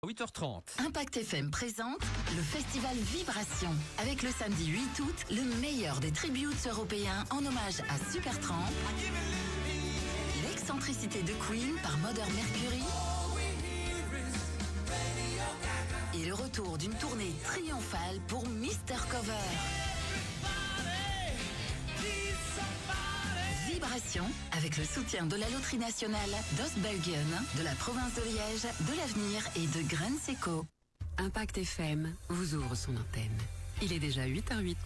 8h30. Impact FM présente le festival Vibration. Avec le samedi 8 août, le meilleur des tributes européens en hommage à Supertramp, l'excentricité de Queen par Modern Mercury et le retour d'une tournée triomphale pour Mr. Cover. Vibration, avec le soutien de la Loterie Nationale, d'Ostbelgien, de la province de Liège, de l'Avenir et de Grenseco. Impact FM vous ouvre son antenne. Il est déjà 8h08.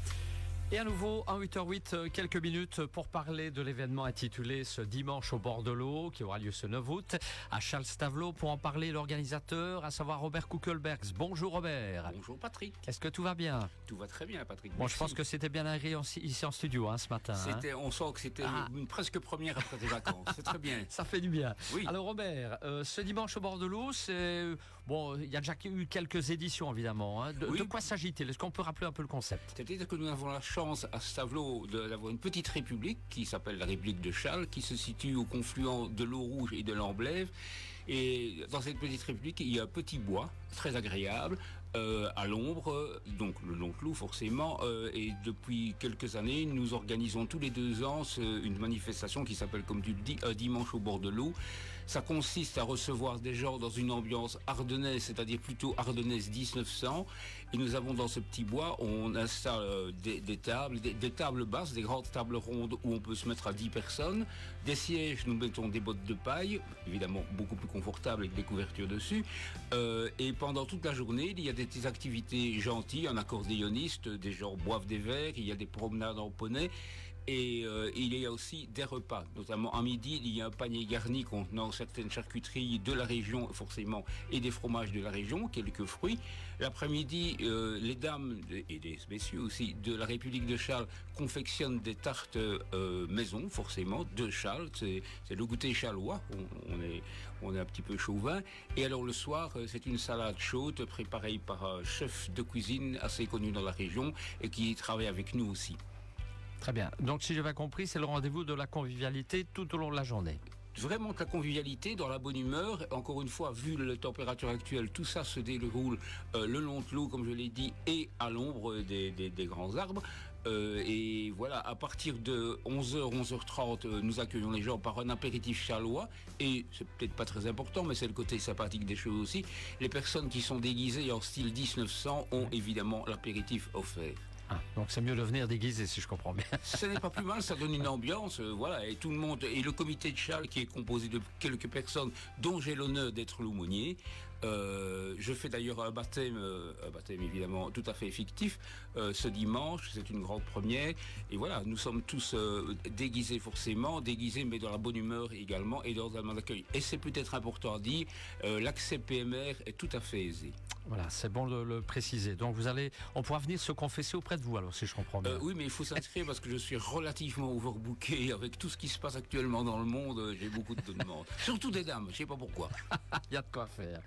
Et à nouveau, en 8h08, quelques minutes pour parler de l'événement intitulé ce dimanche au bord de l'eau, qui aura lieu ce 9 août, à Charles-Stavelot. Pour en parler, l'organisateur, à savoir Robert Kuckelbergs. Bonjour Robert. Bonjour Patrick. Est-ce que tout va bien? Tout va très bien Patrick. Bon, je pense que c'était bien agréé ici en studio ce matin. On sent que c'était une presque première après tes vacances. C'est très bien. Ça fait du bien. Oui. Alors Robert, ce dimanche au bord de l'eau, c'est... Bon, il y a déjà eu quelques éditions évidemment. De quoi s'agit-il? Est-ce qu'on peut rappeler un peu le concept? C'est-à-dire que nous avons la chance à Stavelot d'avoir une petite république qui s'appelle la République de Chasles, qui se situe au confluent de l'eau Rouge et de l'Amblève. Et dans cette petite république, il y a un petit bois très agréable à l'ombre, donc le long de l'eau forcément. Et depuis quelques années, nous organisons tous les 2 ans une manifestation qui s'appelle, comme tu le dis, un dimanche au bord de l'eau. Ça consiste à recevoir des gens dans une ambiance ardennaise, c'est-à-dire plutôt ardennaise 1900. Et nous avons dans ce petit bois, on installe des tables basses, des grandes tables rondes où on peut se mettre à 10 personnes. Des sièges, nous mettons des bottes de paille, évidemment beaucoup plus confortables avec des couvertures dessus. Et pendant toute la journée, il y a des activités gentilles, un accordéoniste, des gens boivent des verres, il y a des promenades en poney. Et il y a aussi des repas, notamment à midi, il y a un panier garni contenant certaines charcuteries de la région forcément et des fromages de la région, quelques fruits. L'après-midi, les dames et les messieurs aussi de la République de Chasles confectionnent des tartes maison forcément de Chasles. C'est le goûter chalois, on est un petit peu chauvin. Et alors le soir, c'est une salade chaude préparée par un chef de cuisine assez connu dans la région et qui travaille avec nous aussi. Très bien. Donc, si j'ai bien compris, c'est le rendez-vous de la convivialité tout au long de la journée. Vraiment de la convivialité, dans la bonne humeur. Encore une fois, vu la température actuelle, tout ça se déroule le long de l'eau, comme je l'ai dit, et à l'ombre des grands arbres. Et voilà, à partir de 11h, 11h30, nous accueillons les gens par un apéritif chalois. Et c'est peut-être pas très important, mais c'est le côté sympathique des choses aussi. Les personnes qui sont déguisées en style 1900 ont évidemment l'apéritif offert. Donc c'est mieux de venir déguisé, si je comprends bien. Ce n'est pas plus mal, ça donne une ambiance, voilà, et tout le monde, et le comité de Chasles qui est composé de quelques personnes, dont j'ai l'honneur d'être l'aumônier. Je fais d'ailleurs un baptême évidemment tout à fait fictif, ce dimanche, c'est une grande première, et voilà, nous sommes tous déguisés forcément, mais dans la bonne humeur également, et dans un moment d'accueil. Et c'est peut-être important à dire, l'accès PMR est tout à fait aisé. Voilà, c'est bon de le préciser. Donc on pourra venir se confesser auprès de vous, alors si je comprends bien. Oui, mais il faut s'inscrire parce que je suis relativement overbooké avec tout ce qui se passe actuellement dans le monde. J'ai beaucoup de demandes, surtout des dames. Je sais pas pourquoi. Il y a de quoi faire.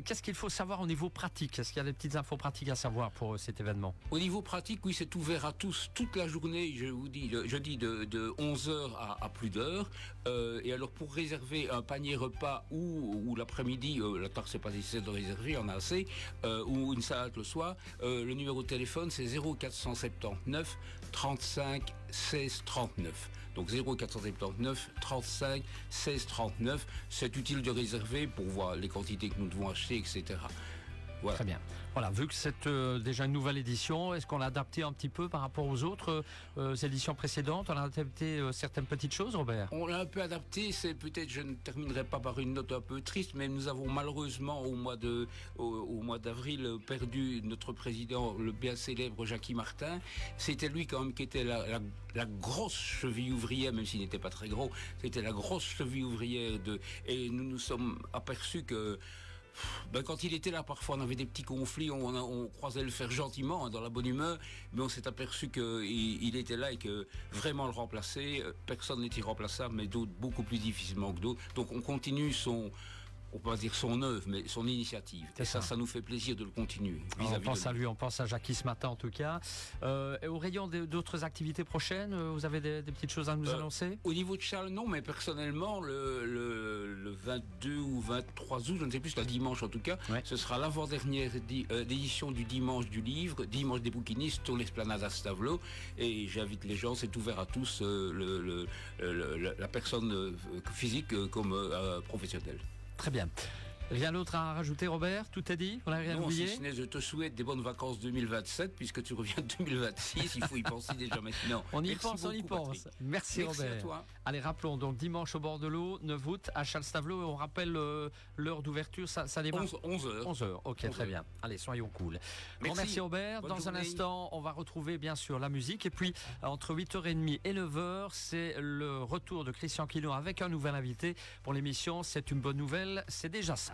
Qu'est-ce qu'il faut savoir au niveau pratique? Est-ce qu'il y a des petites infos pratiques à savoir pour cet événement? Au niveau pratique, oui, c'est ouvert à tous toute la journée. Je dis de 11h à plus d'heures. Et alors pour réserver un panier repas ou l'après-midi, la tarte c'est pas nécessaire de réserver, on a assez. Ou une salade le soir, le numéro de téléphone c'est 0479 35 16 39. Donc 0479 35 16 39. C'est utile de réserver pour voir les quantités que nous devons acheter, etc. Voilà. Très bien. Voilà, vu que c'est déjà une nouvelle édition, est-ce qu'on l'a adapté un petit peu par rapport aux autres éditions précédentes? On a adapté certaines petites choses, Robert? On l'a un peu adapté, c'est peut-être, je ne terminerai pas par une note un peu triste, mais nous avons malheureusement au mois d'avril perdu notre président, le bien célèbre Jackie Martin. C'était lui quand même qui était la grosse cheville ouvrière, même s'il n'était pas très gros, c'était la grosse cheville ouvrière et nous nous sommes aperçus que quand il était là, parfois on avait des petits conflits, on croisait le fer gentiment, dans la bonne humeur, mais on s'est aperçu qu'il était là et que vraiment le remplacer, personne n'est irremplaçable, mais d'autres beaucoup plus difficilement que d'autres. Donc on continue on peut pas dire son œuvre, mais son initiative. C'est Et ça, ça. ça nous fait plaisir de le continuer. On vis-à-vis pense de à lui, on pense à Jackie ce matin en tout cas. Et au rayon d'autres activités prochaines, vous avez des petites choses à nous annoncer? Au niveau de Charles, non, mais personnellement, le 22 ou 23 août, je ne sais plus, c'est un dimanche en tout cas, Ouais. ce sera l'avant-dernière édition du dimanche du livre, dimanche des bouquinistes sur l'esplanade à Stavelot. Et j'invite les gens, c'est ouvert à tous, la personne physique comme professionnelle. Très bien. Rien d'autre à rajouter, Robert? Tout est dit? On n'a rien Non, oublié? si ce n'est, je te souhaite des bonnes vacances 2027, puisque tu reviens de 2026, il faut y penser déjà maintenant. On y Merci pense, on y beaucoup, pense. Patrick. Merci, Merci Robert. à toi. Allez, rappelons donc dimanche au bord de l'eau, 9 août à Charles-Stavelot. Et on rappelle l'heure d'ouverture, ça démarre 11 heures. 11 heures. Ok, 11 très heures. bien. Allez, soyons cool. Merci. Merci Robert. Bonne Dans un journée. instant, on va retrouver bien sûr la musique. Et puis, entre 8h30 et 9h, c'est le retour de Christian Quino avec un nouvel invité pour l'émission. C'est une bonne nouvelle, c'est déjà ça.